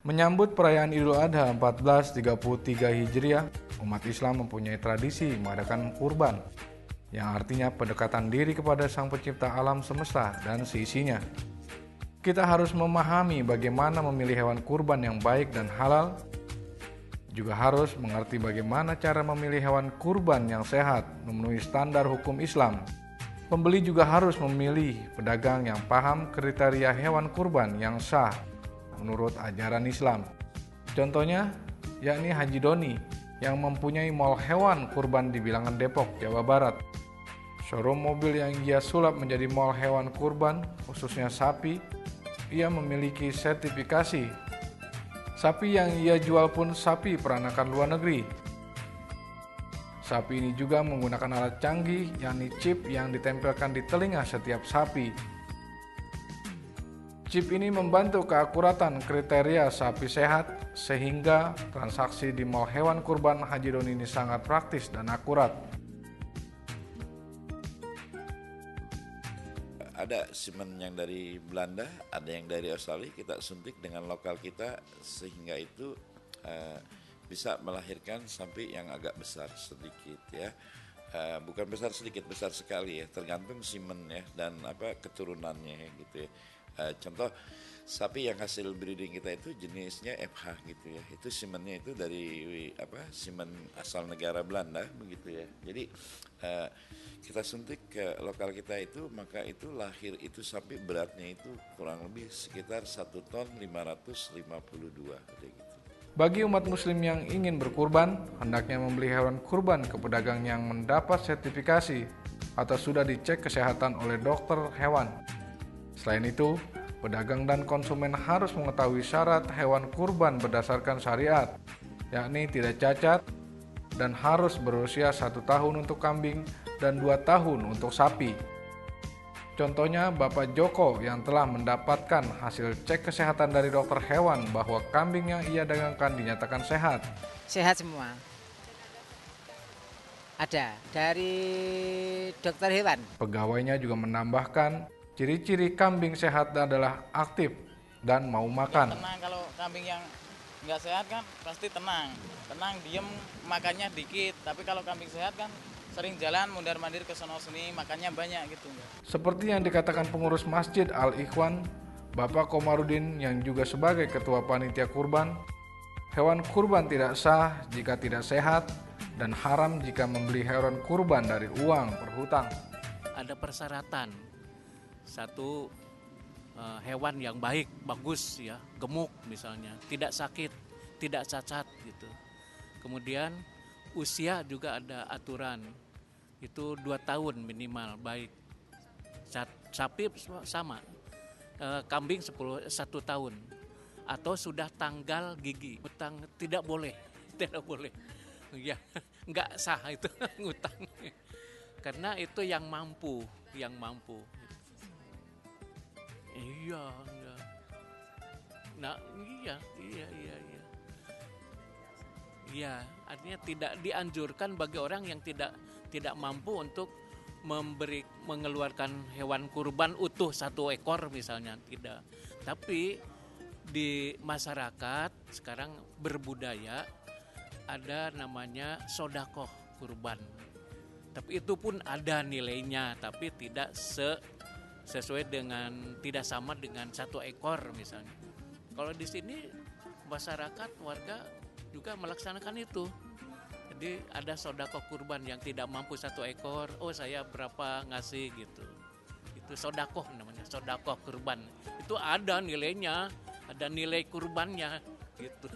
Menyambut perayaan Idul Adha 1433 Hijriah, umat Islam mempunyai tradisi mengadakan kurban, yang artinya pendekatan diri kepada Sang Pencipta alam semesta dan seisinya. Kita harus memahami bagaimana memilih hewan kurban yang baik dan halal, juga harus mengerti bagaimana cara memilih hewan kurban yang sehat memenuhi standar hukum Islam. Pembeli juga harus memilih pedagang yang paham kriteria hewan kurban yang sah menurut ajaran Islam. Contohnya, yakni Haji Doni yang mempunyai mall hewan kurban di Bilangan Depok, Jawa Barat. Showroom mobil yang ia sulap menjadi mall hewan kurban, khususnya sapi, ia memiliki sertifikasi. Sapi yang ia jual pun sapi peranakan luar negeri. Sapi ini juga menggunakan alat canggih, yakni chip yang ditempelkan di telinga setiap sapi. Chip ini membantu keakuratan kriteria sapi sehat, sehingga transaksi di mall hewan kurban Haji Doni ini sangat praktis dan akurat. Ada semen yang dari Belanda, ada yang dari Australia, kita suntik dengan lokal kita sehingga itu bisa melahirkan sapi yang agak besar sedikit ya. Bukan besar sedikit, besar sekali ya, tergantung semen ya dan keturunannya gitu ya. Contoh sapi yang hasil breeding kita itu jenisnya FH gitu ya, itu semennya itu dari semen asal negara Belanda begitu ya. Jadi kita suntik ke lokal kita itu, maka itu lahir itu sapi beratnya itu kurang lebih sekitar 1 ton 552 gitu. Bagi umat muslim yang ingin berkurban, hendaknya membeli hewan kurban ke pedagang yang mendapat sertifikasi atau sudah dicek kesehatan oleh dokter hewan. Selain itu, pedagang dan konsumen harus mengetahui syarat hewan kurban berdasarkan syariat, yakni tidak cacat dan harus berusia 1 tahun untuk kambing dan 2 tahun untuk sapi. Contohnya Bapak Joko yang telah mendapatkan hasil cek kesehatan dari dokter hewan bahwa kambing yang ia dagangkan dinyatakan sehat. Sehat semua. Ada dari dokter hewan. Pegawainya juga menambahkan ciri-ciri kambing sehat adalah aktif dan mau makan. Tenang, kalau kambing yang nggak sehat kan pasti tenang, diem, makannya dikit. Tapi kalau kambing sehat kan sering jalan mundar-mandir ke sono sini, makannya banyak gitu. Seperti yang dikatakan pengurus Masjid Al-Ikhwan, Bapak Komarudin yang juga sebagai ketua panitia kurban, hewan kurban tidak sah jika tidak sehat dan haram jika membeli hewan kurban dari uang berhutang. Ada persyaratan. Satu, hewan yang baik, bagus ya, gemuk misalnya, tidak sakit, tidak cacat gitu. Kemudian usia juga ada aturan, itu 2 tahun minimal baik. Sapi sama, kambing 1 tahun, atau sudah tanggal gigi, utang tidak boleh, ya nggak sah itu ngutang, karena itu yang mampu. Iya. Nah, iya. Iya, artinya tidak dianjurkan bagi orang yang tidak mampu untuk mengeluarkan hewan kurban utuh 1 ekor misalnya, tidak. Tapi di masyarakat sekarang berbudaya ada namanya sodakoh kurban. Tapi itu pun ada nilainya, tapi tidak sesuai dengan, tidak sama dengan 1 ekor misalnya. Kalau di sini masyarakat warga juga melaksanakan itu. Jadi ada sedekah kurban yang tidak mampu 1 ekor, saya berapa ngasih gitu. Itu sedekah namanya, sedekah kurban. Itu ada nilainya, ada nilai kurbannya gitu.